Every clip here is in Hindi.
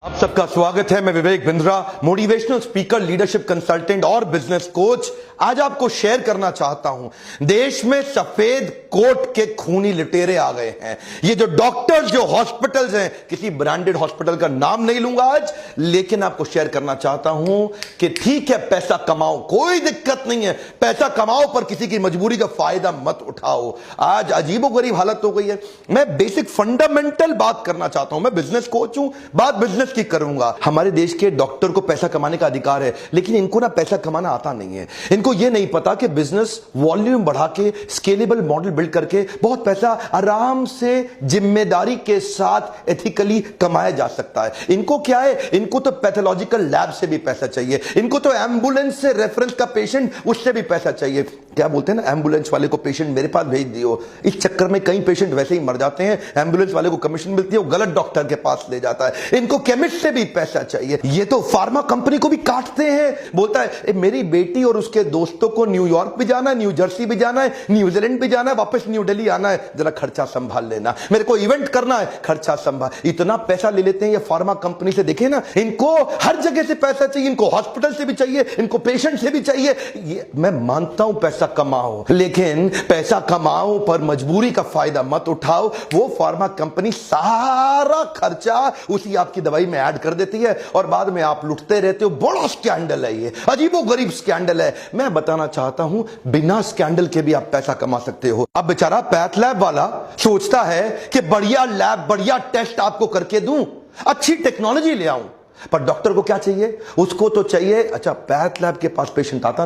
आप सबका स्वागत है। मैं Vivek Bindra, motivational speaker, leadership consultant और बिजनेस कोच। आज आपको शेयर करना चाहता हूं, देश में सफेद कोट के खूनी लुटेरे आ गए हैं। ये जो डॉक्टर्स, जो हॉस्पिटल्स हैं, किसी ब्रांडेड हॉस्पिटल का नाम नहीं लूंगा आज, लेकिन आपको शेयर करना चाहता हूं कि ठीक है, पैसा कमाओ, कोई दिक्कत नहीं है, पैसा कमाओ, पर किसी की मजबूरी का फायदा मत उठाओ। आज अजीबोगरीब हालत हो गई है। मैं बेसिक फंडामेंटल बात करना चाहता हूं। मैं बिजनेस कोच हूं, बात बिजनेस की करूंगा। हमारे देश के डॉक्टर को पैसा कमाने का अधिकार है, लेकिन इनको ना पैसा कमाना आता नहीं है। इनको यह नहीं पता कि बिजनेस वॉल्यूम बढ़ा के, स्केलेबल मॉडल बिल्ड करके बहुत पैसा आराम से, जिम्मेदारी के साथ, एथिकली कमाया जा सकता है। इनको क्या है, इनको तो पैथोलॉजिकल लैब से भी पैसा चाहिए, इनको तो एम्बुलेंस से रेफरेंस का पेशेंट, उससे भी पैसा चाहिए। क्या बोलते हैं ना, एम्बुलेंस वाले को पेशेंट मेरे पास भेज दियो। इस चक्कर में कई पेशेंट वैसे ही मर जाते हैं। एम्बुलेंस वाले को कमीशन मिलती है, वो गलत डॉक्टर के पास ले जाता है। इनको केमिस्ट से भी पैसा चाहिए। ये तो फार्मा कंपनी को भी काटते हैं। बोलता है मेरी बेटी और उसके दोस्तों को न्यूयॉर्क भी जाना है, न्यू जर्सी भी जाना है, न्यूजीलैंड भी जाना है, वापस न्यू दिल्ली आना है, जरा खर्चा संभाल लेना। मेरे को इवेंट करना है, खर्चा संभाल। इतना पैसा ले लेते हैं ये फार्मा कंपनी से। देखे ना, इनको हर जगह से पैसा चाहिए, इनको हॉस्पिटल से भी चाहिए, इनको पेशेंट से भी चाहिए। ये मैं मानता हूं, पैसा कमाओ, लेकिन पैसा कमाओ पर मजबूरी का फायदा मत उठाओ। वो फार्मा कंपनी सारा खर्चा उसी आपकी दवाई में ऐड कर देती है और बाद में आप लुटते रहते हो। बड़ा स्कैंडल है ये, अजीबोगरीब स्कैंडल है। मैं बताना चाहता हूं, बिना स्कैंडल के भी आप पैसा कमा सकते हो। अब बेचारा पैथ लैब वाला सोचता है कि बढ़िया लैब, बढ़िया टेस्ट आपको करके दूं, अच्छी टेक्नोलॉजी ले आऊं, पर डॉक्टर को क्या चाहिए? उसको तो चाहिए, अच्छा पैथ लैब के पास पेशेंट आता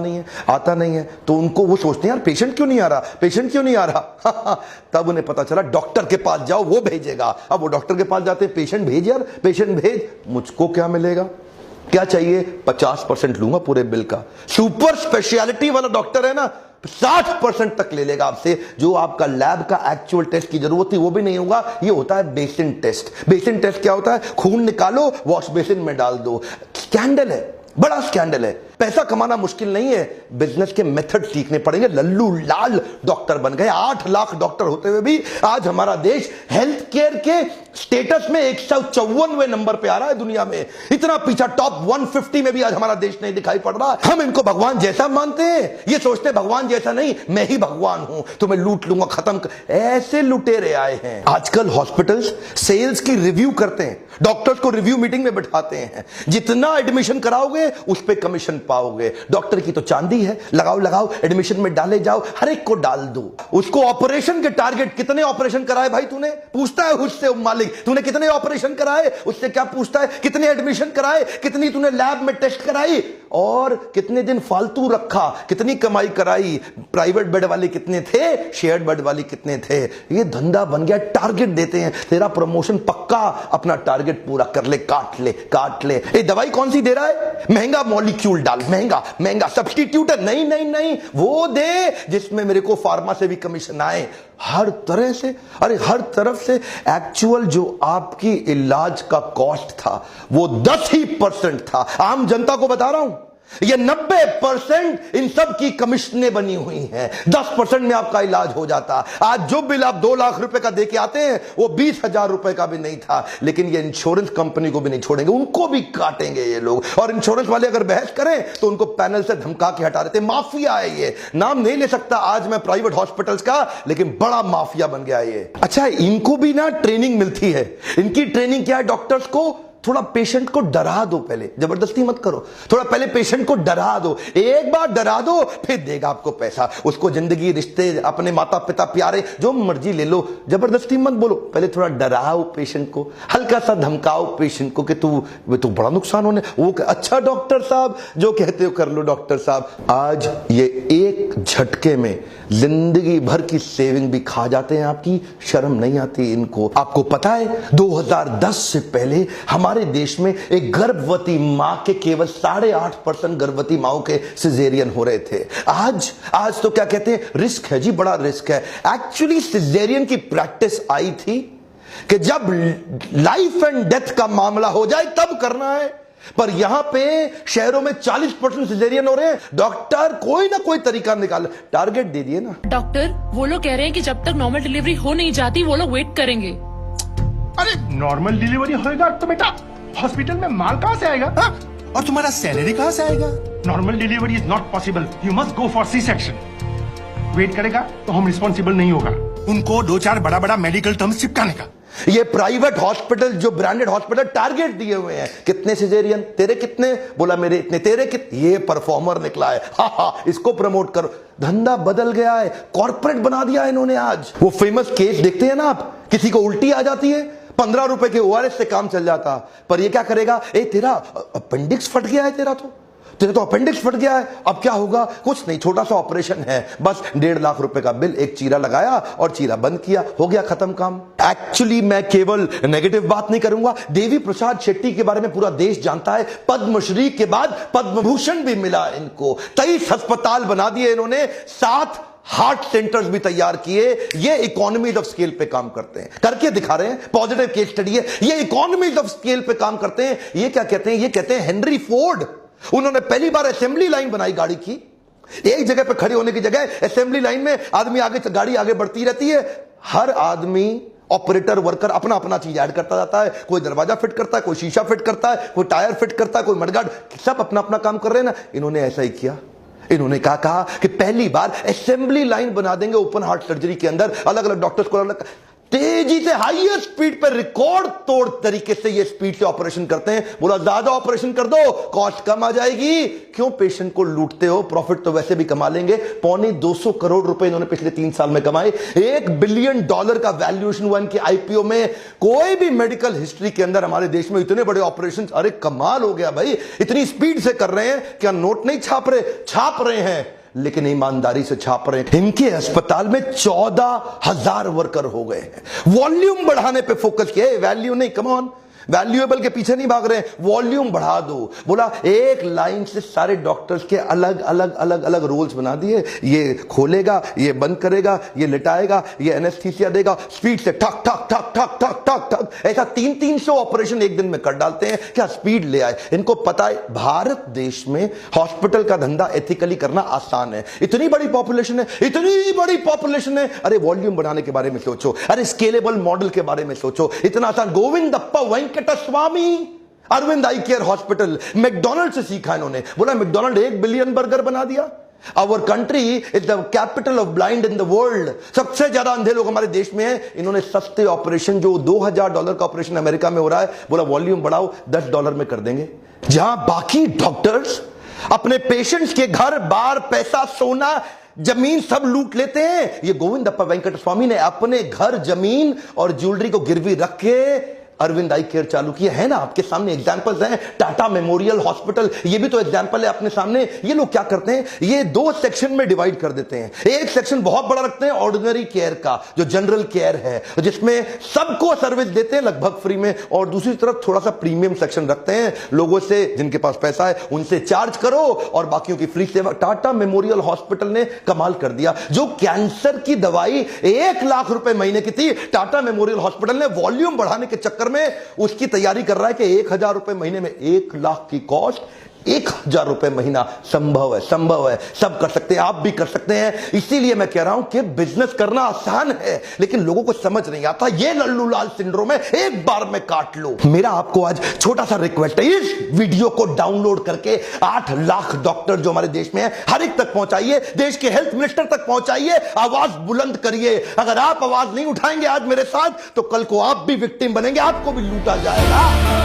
नहीं है, तो उनको वो सोचते हैं यार पेशेंट क्यों नहीं आ रहा, पेशेंट क्यों नहीं आ रहा। तब उन्हें पता चला डॉक्टर के पास जाओ, वो भेजेगा। अब वो डॉक्टर के पास जाते हैं, पेशेंट भेज यार, पेशेंट भेज, मुझको क्या मिलेगा? क्या चाहिए? 50% लूंगा पूरे बिल का। सुपर स्पेशलिटी वाला डॉक्टर है ना, 60% तक ले लेगा आपसे। जो आपका लैब का एक्चुअल टेस्ट की जरूरत थी वो भी नहीं होगा। ये होता है बेसिन टेस्ट। बेसिन टेस्ट क्या होता है? खून निकालो, वॉश बेसिन में डाल दो। स्कैंडल है, बड़ा स्कैंडल है। पैसा कमाना मुश्किल नहीं है, बिजनेस के मेथड सीखने पड़ेंगे। लल्लू लाल डॉक्टर बन गए। 8 लाख डॉक्टर होते हुए भी आज हमारा देश हेल्थ केयर के स्टेटस में 154वें नंबर पे आ रहा है दुनिया में। इतना पीछा, टॉप 150 में भी आज हमारा देश नहीं दिखाई पड़ रहा। हम इनको भगवान जैसा मानते हैं, ये सोचते हैं भगवान जैसा नहीं, मैं ही भगवान हूं, तो मैं लूट लूंगा, खत्म कर। ऐसे लुटेरे आए हैं। आजकल हॉस्पिटल्स सेल्स की रिव्यू करते हैं, डॉक्टर्स को रिव्यू मीटिंग में बिठाते हैं। जितना एडमिशन कराओगे उस पर कमीशन पाओगे। डॉक्टर की तो चांदी है, लगाओ, एडमिशन में डाले जाओ, हर एक को डाल दो। उसको ऑपरेशन के टारगेट, कितने ऑपरेशन कराए भाई तूने, पूछता है उससे मालिक, तूने कितने ऑपरेशन कराए? उससे क्या पूछता है? कितने एडमिशन कराए, कितनी तूने लैब में टेस्ट कराई, और कितने दिन फालतू रखा, कितनी कमाई कराई, प्राइवेट बेड वाले कितने थे, शेयर्ड बेड वाले कितने थे। ये धंधा बन गया। टारगेट देते हैं, तेरा प्रमोशन पक्का, अपना टारगेट पूरा कर ले, काट ले। ये दवाई कौन सी दे रहा है? महंगा मॉलिक्यूल डाल, महंगा सब्स्टिट्यूट है। नहीं, वो दे जिसमें मेरे को फार्मा से भी कमीशन आए। हर तरह से, अरे हर तरफ से। एक्चुअल जो आपकी इलाज का कॉस्ट था वो 10% था। आम जनता को बता रहा हूं, ये 90% इन सब की कमीशनें बनी हुई हैं। 10% में आपका इलाज हो जाता। आज जो बिल आप 2 लाख रुपए का देके आते हैं वो 20,000 रुपए का भी नहीं था। लेकिन ये इंश्योरेंस कंपनी को भी नहीं छोड़ेंगे, उनको भी काटेंगे ये लोग। और इंश्योरेंस वाले अगर बहस करें तो उनको पैनल से धमका के हटा देते। माफिया है ये, नाम नहीं ले सकता आज मैं प्राइवेट हॉस्पिटल्स का, लेकिन बड़ा माफिया बन गया ये। अच्छा, इनको भी ना ट्रेनिंग मिलती है। इनकी ट्रेनिंग क्या है? डॉक्टर्स को थोड़ा पेशेंट को डरा दो, पहले जबरदस्ती मत करो, थोड़ा पहले पेशेंट को डरा दो। एक बार डरा दो, फिर देगा आपको पैसा। उसको जिंदगी, रिश्ते, अपने माता पिता, प्यारे, जो मर्जी ले लो, जबरदस्ती मत बोलो। पहले थोड़ा डराओ पेशेंट को, हल्का सा धमकाओ पेशेंट को कि तू बड़ा नुकसान होने। वो अच्छा डॉक्टर साहब, जो कहते हो कर लो डॉक्टर साहब। आज ये एक झटके में जिंदगी भर की सेविंग भी खा जाते हैं आपकी। शर्म नहीं आती इनको। आपको पता है 2010 से पहले हमारे देश में एक गर्भवती मां के केवल 8.5% गर्भवती माओं के सिजेरियन हो रहे थे। आज तो क्या कहते हैं, रिस्क है जी, बड़ा रिस्क है। एक्चुअली सिजेरियन की प्रैक्टिस आई थी कि जब लाइफ एंड डेथ का मामला हो जाए तब करना है, पर यहां पे शहरों में 40% सिजेरियन हो रहे हैं। डॉक्टर कोई ना कोई तरीका निकाल, टारगेट दे दिए ना। डॉक्टर, वो लोग कह रहे हैं कि जब तक नॉर्मल डिलीवरी हो नहीं जाती वो लोग वेट करेंगे। अरे नॉर्मल डिलीवरी होएगा तो बेटा हॉस्पिटल में माल कहाँ से आएगा? हाँ? और तुम्हारा सैलरी कहाँ से आएगा? Normal delivery is not possible, you must go for C section. Wait करेगा तो हम रिस्पॉन्सिबल नहीं होगा। उनको 2-4 बड़ा बड़ा मेडिकल टर्म्स चिपकाने का। ये प्राइवेट हॉस्पिटल, जो ब्रांडेड हॉस्पिटल, टारगेट दिए हुए हैं। कितने सिजेरियन, तेरे कितने, बोला मेरे इतने, तेरे कितने। ये परफॉर्मर निकला है, हा, इसको प्रमोट करो। धंधा बदल गया है, कॉर्पोरेट बना दिया इन्होंने। आज वो फेमस केस देखते हैं ना आप, किसी को उल्टी आ जाती है, 15 रुपए के ORS से काम चल जाता। पर ये क्या करेगा, ए तेरा अपेंडिक्स फट गया है, तेरा तो अपेंडिक्स फट गया है, अब क्या होगा? कुछ नहीं, छोटा सा ऑपरेशन है, बस 1.5 लाख रुपए का बिल, एक चीरा लगाया और चीरा बंद किया, हो गया, खत्म काम। एक्चुअली मैं केवल नेगेटिव बात नहीं करूंगा। देवी प्रसाद शेट्टी के बारे में पूरा देश जानता है। पद्मश्री के बाद पद्म भूषण भी मिला इनको। 23 अस्पताल बना दिए इन्होंने, 7 हार्ट सेंटर्स भी तैयार किए। ये इकोनॉमीज ऑफ स्केल पे काम करते हैं, करके दिखा रहे हैं। पॉजिटिव केस स्टडी है, ये इकोनॉमीज ऑफ स्केल पे काम करते हैं। ये क्या कहते हैं? ये कहते हैं हेनरी फोर्ड। उन्होंने पहली बार असेंबली लाइन बनाई गाड़ी की। एक जगह पे खड़े होने की जगह असेंबली लाइन में आदमी आगे, गाड़ी आगे बढ़ती रहती है, हर आदमी ऑपरेटर वर्कर अपना अपना चीज ऐड करता जाता है। कोई दरवाजा फिट करता है, कोई शीशा फिट करता है, कोई टायर फिट करता है, कोई मडगार्ड, सब अपना अपना काम कर रहे हैं ना। इन्होंने ऐसा ही किया। इन्होंने कहा कि पहली बार असेंबली लाइन बना देंगे ओपन हार्ट सर्जरी के अंदर, अलग अलग डॉक्टर्स को अलग तेजी से हाईएस्ट स्पीड पर, रिकॉर्ड तोड़ तरीके से ये स्पीड से ऑपरेशन करते हैं। बोला ज्यादा ऑपरेशन कर दो, कॉस्ट कम आ जाएगी। क्यों पेशेंट को लूटते हो? प्रॉफिट तो वैसे भी कमा लेंगे। 250 करोड़ रुपए इन्होंने पिछले 3 साल में कमाए। $1 बिलियन का वैल्यूएशन हुआ इनके IPO में। कोई भी मेडिकल हिस्ट्री के अंदर हमारे देश में इतने बड़े ऑपरेशन, अरे कमाल हो गया भाई। इतनी स्पीड से कर रहे हैं, क्या नोट नहीं छाप रहे? छाप रहे हैं, लेकिन ईमानदारी से छाप रहे हैं। इनके अस्पताल में 14,000 वर्कर हो गए हैं। वॉल्यूम बढ़ाने पे फोकस किया, वैल्यू नहीं। कम ऑन, वैल्यूएबल के पीछे नहीं भाग रहे हैं, वॉल्यूम बढ़ा दो। बोला एक लाइन से सारे डॉक्टर्स के अलग अलग अलग अलग रोल्स बना दिए। ये खोलेगा, ये बंद करेगा, ये लिटाएगा, ये एनेस्थीसिया देगा, स्पीड से ठक ठक ठक ठक ठक ठक ठक, ऐसा 300 ऑपरेशन एक दिन में कर डालते हैं। क्या स्पीड ले आए? इनको पता है भारत देश में हॉस्पिटल का धंधा एथिकली करना आसान है। इतनी बड़ी पॉपुलेशन है, इतनी बड़ी पॉपुलेशन है। अरे वॉल्यूम बढ़ाने के बारे में सोचो, अरे स्केलेबल मॉडल के बारे में सोचो। इतना आसान। गोविंदप्पा वेंकटस्वामी, अरविंद आई केयर हॉस्पिटल, मैकडॉनल्ड से सीखा इन्होंने। बोला मैकडॉनल्ड 1 बिलियन बर्गर बना दिया। Our country is the capital of blind in the world. सबसे ज्यादा अंधे लोग हमारे देश में हैं। इन्होंने सस्ते ऑपरेशन, जो $2,000 का ऑपरेशन अमेरिका में हो रहा है, बोला वॉल्यूम बढ़ाओ, $10 में कर देंगे। जहां बाकी डॉक्टर्स अपने पेशेंट्स के घर बार, पैसा, सोना, जमीन सब लूट लेते हैं, ये गोविंदप्पा वेंकटस्वामी ने अपने घर, जमीन और ज्वेलरी को गिरवी रख के अरविंद आई केयर चालू किया है ना। आपके सामने एग्जांपल्स हैं। टाटा मेमोरियल हॉस्पिटल, ये भी तो एग्जांपल है अपने सामने। ये लोग क्या करते हैं, ये 2 सेक्शन में डिवाइड कर देते हैं। एक सेक्शन बहुत बड़ा रखते हैं ऑर्डिनरी केयर का, जो जनरल केयर है, जिसमें सबको सर्विस देते हैं लगभग फ्री में, और दूसरी तरफ थोड़ा सा प्रीमियम सेक्शन रखते हैं, लोगों से जिनके पास पैसा है उनसे चार्ज करो और बाकियों की फ्री सेवा। टाटा मेमोरियल हॉस्पिटल ने कमाल कर दिया। जो कैंसर की दवाई 1 लाख रुपए महीने की थी, टाटा मेमोरियल हॉस्पिटल ने वॉल्यूम बढ़ाने के चक्कर में उसकी तैयारी कर रहा है कि 1,000 रुपए महीने में, 1 लाख की कॉस्ट, 1,000 रुपए महीना। संभव है, संभव है, सब कर सकते हैं, आप भी कर सकते हैं। इसीलिए मैं कह रहा हूं कि बिजनेस करना आसान है, लेकिन लोगों को समझ नहीं आता। ये लल्लू लाल सिंड्रोम है, एक बार में काट लो। मेरा आपको आज छोटा सा रिक्वेस्ट है, इस वीडियो को डाउनलोड करके 8 लाख डॉक्टर जो हमारे देश में है, हर एक तक पहुंचाइए। देश के हेल्थ मिनिस्टर तक पहुंचाइए, आवाज बुलंद करिए। अगर आप आवाज नहीं उठाएंगे आज मेरे साथ, तो कल को आप भी विक्टिम बनेंगे, आपको भी लूटा जाएगा।